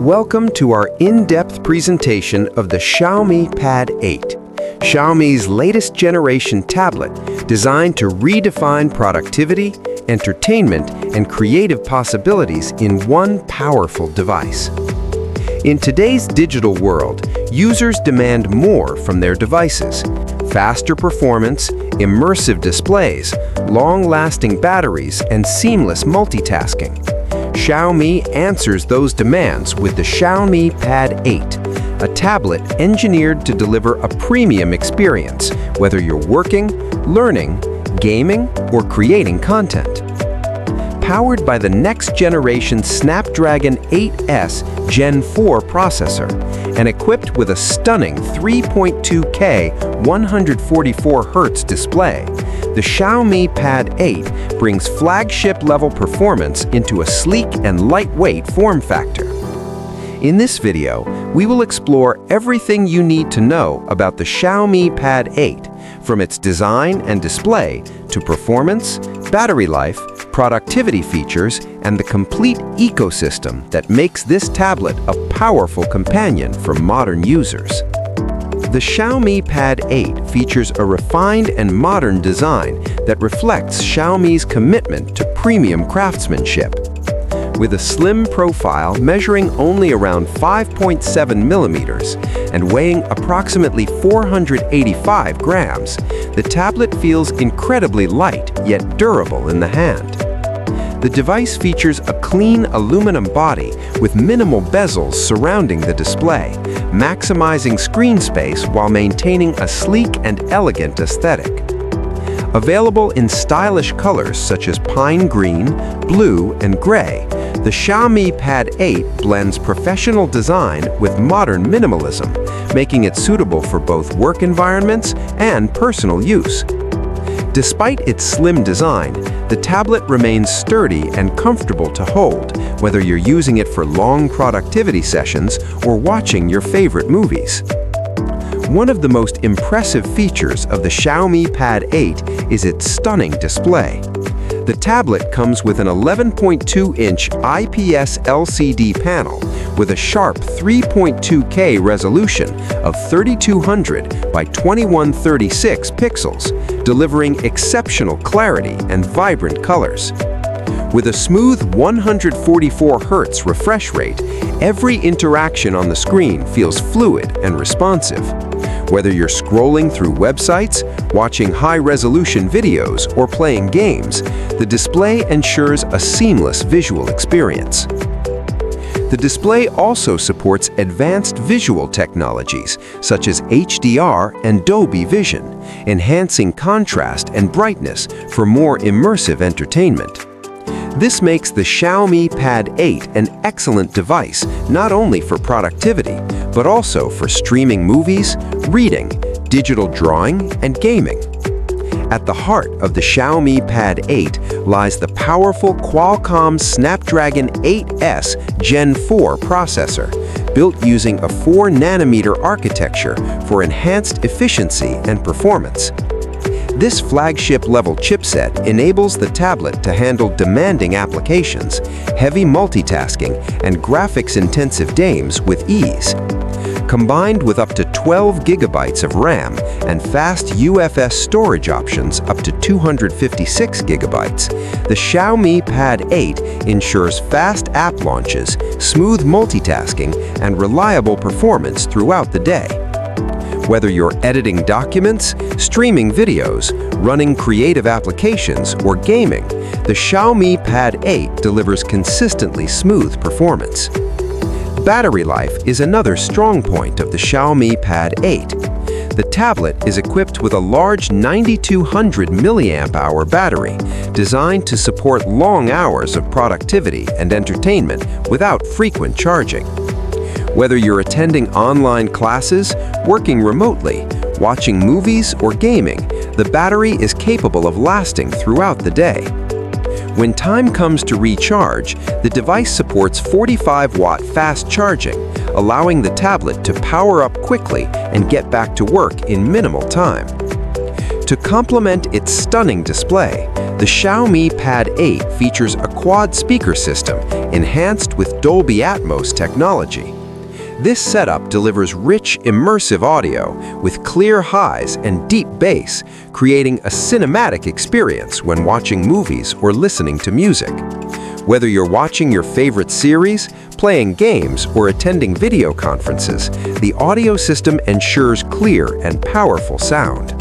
Welcome to our in-depth presentation of the Xiaomi Pad 8, Xiaomi's latest generation tablet designed to redefine productivity, entertainment, and creative possibilities in one powerful device. In today's digital world, users demand more from their devices: faster performance, immersive displays, long-lasting batteries, and seamless multitasking. Xiaomi answers those demands with the Xiaomi Pad 8, a tablet engineered to deliver a premium experience, whether you're working, learning, gaming, or creating content. Powered by the next-generation Snapdragon 8S Gen 4 processor and equipped with a stunning 3.2K 144Hz display, the Xiaomi Pad 8 brings flagship-level performance into a sleek and lightweight form factor. In this video, we will explore everything you need to know about the Xiaomi Pad 8, from its design and display to performance, battery life, productivity features, and the complete ecosystem that makes this tablet a powerful companion for modern users. The Xiaomi Pad 8 features a refined and modern design that reflects Xiaomi's commitment to premium craftsmanship. With a slim profile measuring only around 5.7 millimeters and weighing approximately 485 grams, the tablet feels incredibly light yet durable in the hand. The device features a clean aluminum body with minimal bezels surrounding the display, maximizing screen space while maintaining a sleek and elegant aesthetic. Available in stylish colors such as pine green, blue, and gray, the Xiaomi Pad 8 blends professional design with modern minimalism, making it suitable for both work environments and personal use. Despite its slim design, the tablet remains sturdy and comfortable to hold, whether you're using it for long productivity sessions or watching your favorite movies. One of the most impressive features of the Xiaomi Pad 8 is its stunning display. The tablet comes with an 11.2-inch IPS LCD panel with a sharp 3.2K resolution of 3200 by 2136 pixels, delivering exceptional clarity and vibrant colors. With a smooth 144Hz refresh rate, every interaction on the screen feels fluid and responsive. Whether you're scrolling through websites, watching high-resolution videos, or playing games, the display ensures a seamless visual experience. The display also supports advanced visual technologies such as HDR and Dolby Vision, enhancing contrast and brightness for more immersive entertainment. This makes the Xiaomi Pad 8 an excellent device not only for productivity, but also for streaming movies, reading, digital drawing, and gaming. At the heart of the Xiaomi Pad 8 lies the powerful Qualcomm Snapdragon 8S Gen 4 processor, built using a 4-nanometer architecture for enhanced efficiency and performance. This flagship-level chipset enables the tablet to handle demanding applications, heavy multitasking, and graphics-intensive games with ease. Combined with up to 12 gigabytes of RAM and fast UFS storage options up to 256 gigabytes, the Xiaomi Pad 8 ensures fast app launches, smooth multitasking, and reliable performance throughout the day. Whether you're editing documents, streaming videos, running creative applications, or gaming, the Xiaomi Pad 8 delivers consistently smooth performance. Battery life is another strong point of the Xiaomi Pad 8. The tablet is equipped with a large 9200 mAh battery designed to support long hours of productivity and entertainment without frequent charging. Whether you're attending online classes, working remotely, watching movies, or gaming, the battery is capable of lasting throughout the day. When time comes to recharge, the device supports 45-watt fast charging, allowing the tablet to power up quickly and get back to work in minimal time. To complement its stunning display, the The Xiaomi Pad 8 features a quad speaker system enhanced with Dolby Atmos technology. This setup delivers rich, immersive audio with clear highs and deep bass, creating a cinematic experience when watching movies or listening to music. Whether you're watching your favorite series, playing games, or attending video conferences, the audio system ensures clear and powerful sound.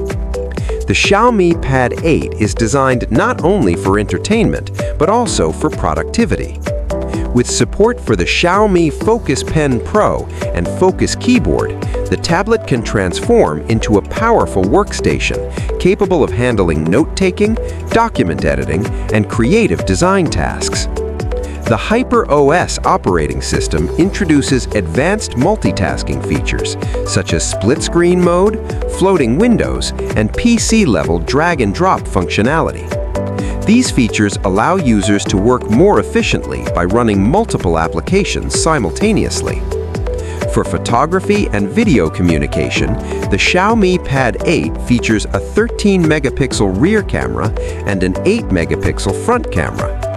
The Xiaomi Pad 8 is designed not only for entertainment, but also for productivity. With support for the Xiaomi Focus Pen Pro and Focus Keyboard, the tablet can transform into a powerful workstation capable of handling note-taking, document editing, and creative design tasks. The HyperOS operating system introduces advanced multitasking features such as split-screen mode, floating windows, and PC-level drag-and-drop functionality. These features allow users to work more efficiently by running multiple applications simultaneously. For photography and video communication, the Xiaomi Pad 8 features a 13-megapixel rear camera and an 8-megapixel front camera.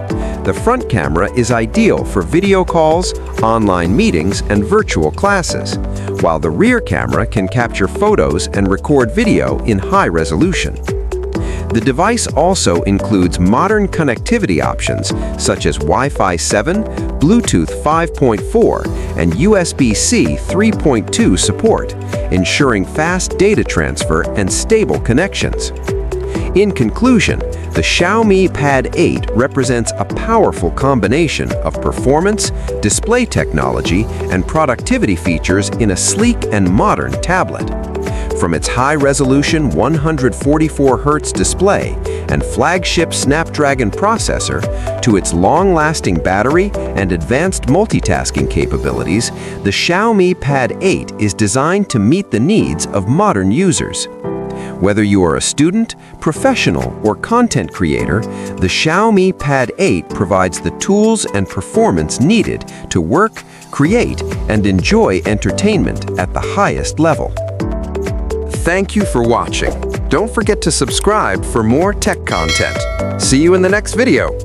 The front camera is ideal for video calls, online meetings, and virtual classes, while the rear camera can capture photos and record video in high resolution. The device also includes modern connectivity options such as Wi-Fi 7, Bluetooth 5.4, and USB-C 3.2 support, ensuring fast data transfer and stable connections. In conclusion, the Xiaomi Pad 8 represents a powerful combination of performance, display technology, and productivity features in a sleek and modern tablet. From its high-resolution 144Hz display and flagship Snapdragon processor to its long-lasting battery and advanced multitasking capabilities, the Xiaomi Pad 8 is designed to meet the needs of modern users. Whether you are a student, professional, or content creator, the Xiaomi Pad 8 provides the tools and performance needed to work, create, and enjoy entertainment at the highest level. Thank you for watching. Don't forget to subscribe for more tech content. See you in the next video.